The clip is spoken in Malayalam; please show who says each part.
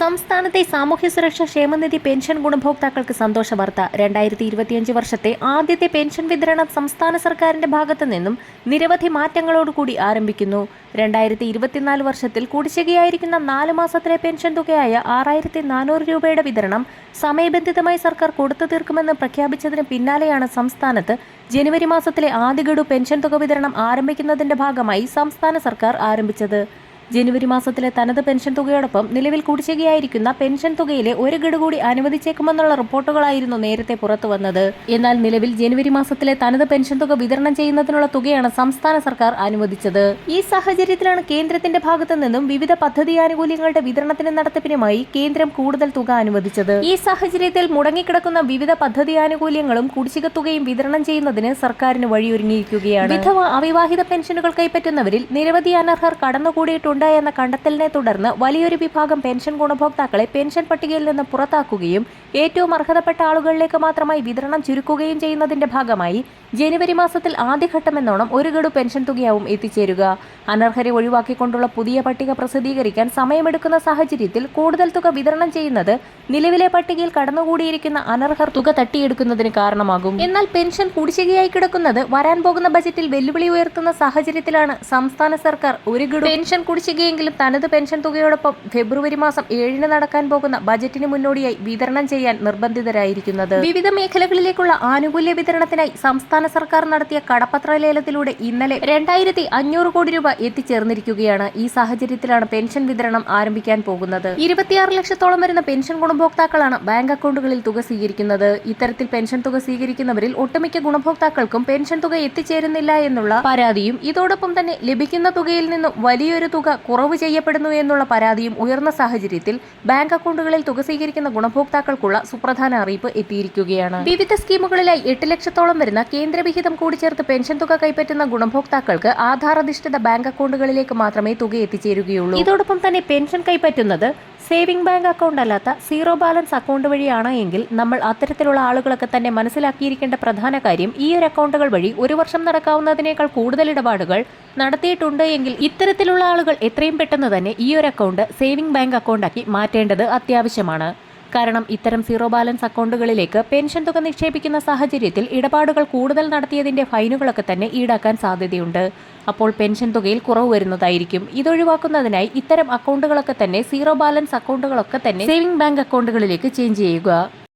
Speaker 1: സംസ്ഥാനത്തെ സാമൂഹ്യ സുരക്ഷാ ക്ഷേമനിധി പെൻഷൻ ഗുണഭോക്താക്കൾക്ക് സന്തോഷ വാർത്ത. 2025 വർഷത്തെ ആദ്യത്തെ പെൻഷൻ വിതരണം സംസ്ഥാന സർക്കാരിന്റെ ഭാഗത്തു നിന്നും നിരവധി മാറ്റങ്ങളോടുകൂടി ആരംഭിക്കുന്നു. 2024 വർഷത്തിൽ കുടിശ്ശികയായിരിക്കുന്ന 4 മാസത്തിലെ പെൻഷൻ തുകയായ 6400 രൂപയുടെ വിതരണം സമയബന്ധിതമായി സർക്കാർ കൊടുത്തു തീർക്കുമെന്ന് പ്രഖ്യാപിച്ചതിന് പിന്നാലെയാണ് സംസ്ഥാനത്ത് ജനുവരി മാസത്തിലെ ആദ്യ ഗഡു പെൻഷൻ തുക വിതരണം ആരംഭിക്കുന്നതിന്റെ ഭാഗമായി സംസ്ഥാന സർക്കാർ ആരംഭിച്ചത്. ജനുവരി മാസത്തിലെ തനത് പെൻഷൻ തുകയോടൊപ്പം നിലവിൽ കുടിശ്ശികയായിരിക്കുന്ന പെൻഷൻ തുകയിലെ ഒരു ഗഡു കൂടി അനുവദിച്ചേക്കുമെന്നുള്ള റിപ്പോർട്ടുകളായിരുന്നു നേരത്തെ പുറത്തു വന്നത്. എന്നാൽ നിലവിൽ ജനുവരി മാസത്തിലെ തനത് പെൻഷൻ തുക വിതരണം ചെയ്യുന്നതിനുള്ള തുകയാണ് സംസ്ഥാന സർക്കാർ അനുവദിച്ചത്. ഈ സാഹചര്യത്തിലാണ് കേന്ദ്രത്തിന്റെ ഭാഗത്തു നിന്നും വിവിധ പദ്ധതി ആനുകൂല്യങ്ങളുടെ വിതരണത്തിന് നടത്തിപ്പിനുമായി കേന്ദ്രം കൂടുതൽ തുക അനുവദിച്ചത്. ഈ സാഹചര്യത്തിൽ മുടങ്ങിക്കിടക്കുന്ന വിവിധ പദ്ധതി ആനുകൂല്യങ്ങളും കുടിശ്ശിക തുകയും വിതരണം ചെയ്യുന്നതിന് സർക്കാരിന് വഴിയൊരുങ്ങിയിരിക്കുകയാണ്. വിധവ അവിവാഹിത പെൻഷനുകൾ കൈപ്പറ്റുന്നവരിൽ നിരവധി അനർഹർ കടന്നുകൂടിയിട്ടുണ്ട് എന്ന കണ്ടെത്തലിനെ തുടർന്ന് വലിയൊരു വിഭാഗം പെൻഷൻ ഗുണഭോക്താക്കളെ പെൻഷൻ പട്ടികയിൽ നിന്ന് പുറത്താക്കുകയും ഏറ്റവും അർഹതപ്പെട്ട ആളുകളിലേക്ക് മാത്രമായി വിതരണം ചുരുക്കുകയും ചെയ്യുന്നതിന്റെ ഭാഗമായി ജനുവരി മാസത്തിൽ ആദ്യഘട്ടമെന്നോണം ഒരു ഗഡു പെൻഷൻ തുകയാവും എത്തിച്ചേരുക. അനർഹരെ ഒഴിവാക്കിക്കൊണ്ടുള്ള പുതിയ പട്ടിക പ്രസിദ്ധീകരിക്കാൻ സമയമെടുക്കുന്ന സാഹചര്യത്തിൽ കൂടുതൽ തുക വിതരണം ചെയ്യുന്നത് നിലവിലെ പട്ടികയിൽ കടന്നുകൂടിയിരിക്കുന്ന അനർഹർ തുക തട്ടിയെടുക്കുന്നതിന് കാരണമാകും. എന്നാൽ പെൻഷൻ കുടിശ്ശികയായി കിടക്കുന്നത് വരാൻ പോകുന്ന ബജറ്റിൽ വെല്ലുവിളി ഉയർത്തുന്ന സാഹചര്യത്തിലാണ് സംസ്ഥാന സർക്കാർ ഒരു ഗഡു പെൻഷൻ കുടിശ്ശികയെങ്കിലും തനത് പെൻഷൻ തുകയോടൊപ്പം ഫെബ്രുവരി മാസം 7-ന് നടക്കാൻ പോകുന്ന ബജറ്റിന് മുന്നോടിയായി വിതരണം ചെയ്യാൻ നിർബന്ധിതരായിരിക്കുന്നത്. വിവിധ മേഖലകളിലേക്കുള്ള ആനുകൂല്യ വിതരണത്തിനായി സംസ്ഥാന സർക്കാർ നടത്തിയ കടപ്പത്ര ലേലത്തിലൂടെ ഇന്നലെ 2500 കോടി രൂപ എത്തിച്ചേർന്നിരിക്കുകയാണ്. ഈ സാഹചര്യത്തിലാണ് പെൻഷൻ വിതരണം ആരംഭിക്കാൻ പോകുന്നത്. 26 ലക്ഷത്തോളം വരുന്ന പെൻഷൻ ഗുണഭോക്താക്കളാണ് ബാങ്ക് അക്കൗണ്ടുകളിൽ തുക സ്വീകരിക്കുന്നത്. ഇത്തരത്തിൽ പെൻഷൻ തുക സ്വീകരിക്കുന്നവരിൽ ഒട്ടുമിക്ക ഗുണഭോക്താക്കൾക്കും പെൻഷൻ തുക എത്തിച്ചേരുന്നില്ല എന്നുള്ള പരാതിയും ഇതോടൊപ്പം തന്നെ ലഭിക്കുന്ന തുകയിൽ നിന്നും വലിയൊരു തുക കുറവ് ചെയ്യപ്പെടുന്നു എന്നുള്ള പരാതിയും ഉയർന്ന സാഹചര്യത്തിൽ ബാങ്ക് അക്കൗണ്ടുകളിൽ തുക സ്വീകരിക്കുന്ന ഗുണഭോക്താക്കൾക്കുള്ള സുപ്രധാന അറിയിപ്പ് എത്തിയിരിക്കുകയാണ്. വിവിധ സ്കീമുകളിലായി 8 ലക്ഷത്തോളം വരുന്ന കേന്ദ്രവിഹിതം കൂടി ചേർത്ത് പെൻഷൻ തുക കൈപ്പറ്റുന്ന ഗുണഭോക്താക്കൾക്ക് ആധാർ അധിഷ്ഠിത ബാങ്ക് അക്കൗണ്ടുകളിലേക്ക് മാത്രമേ തുക എത്തിച്ചേരുകയുള്ളൂ. ഇതോടൊപ്പം തന്നെ പെൻഷൻ കൈപ്പറ്റുന്നത് സേവിംഗ് ബാങ്ക് അക്കൗണ്ട് അല്ലാത്ത സീറോ ബാലൻസ് അക്കൗണ്ട് വഴിയാണ് എങ്കിൽ നമ്മൾ അത്തരത്തിലുള്ള ആളുകളൊക്കെ തന്നെ മനസ്സിലാക്കിയിരിക്കേണ്ട പ്രധാന കാര്യം ഈ ഒരു അക്കൗണ്ടുകൾ വഴി ഒരു വർഷം നടക്കാവുന്നതിനേക്കാൾ കൂടുതൽ ഇടപാടുകൾ നടത്തിയിട്ടുണ്ട് എങ്കിൽ ഇത്തരത്തിലുള്ള ആളുകൾ എത്രയും പെട്ടെന്ന് തന്നെ ഈ ഒരു അക്കൗണ്ട് സേവിംഗ് ബാങ്ക് അക്കൗണ്ടാക്കി മാറ്റേണ്ടത് അത്യാവശ്യമാണ്. കാരണം ഇത്തരം സീറോ ബാലൻസ് അക്കൗണ്ടുകളിലേക്ക് പെൻഷൻ തുക നിക്ഷേപിക്കുന്ന സാഹചര്യത്തിൽ ഇടപാടുകൾ കൂടുതൽ നടത്തിയതിന്റെ ഫൈനുകളൊക്കെ തന്നെ ഈടാക്കാൻ സാധ്യതയുണ്ട്. അപ്പോൾ പെൻഷൻ തുകയിൽ കുറവ് വരുന്നതായിരിക്കും. ഇതൊഴിവാക്കുന്നതിനായി ഇത്തരം അക്കൗണ്ടുകളൊക്കെ തന്നെ സീറോ ബാലൻസ് അക്കൗണ്ടുകളൊക്കെ തന്നെ സേവിംഗ് ബാങ്ക് അക്കൗണ്ടുകളിലേക്ക് ചേഞ്ച് ചെയ്യുക.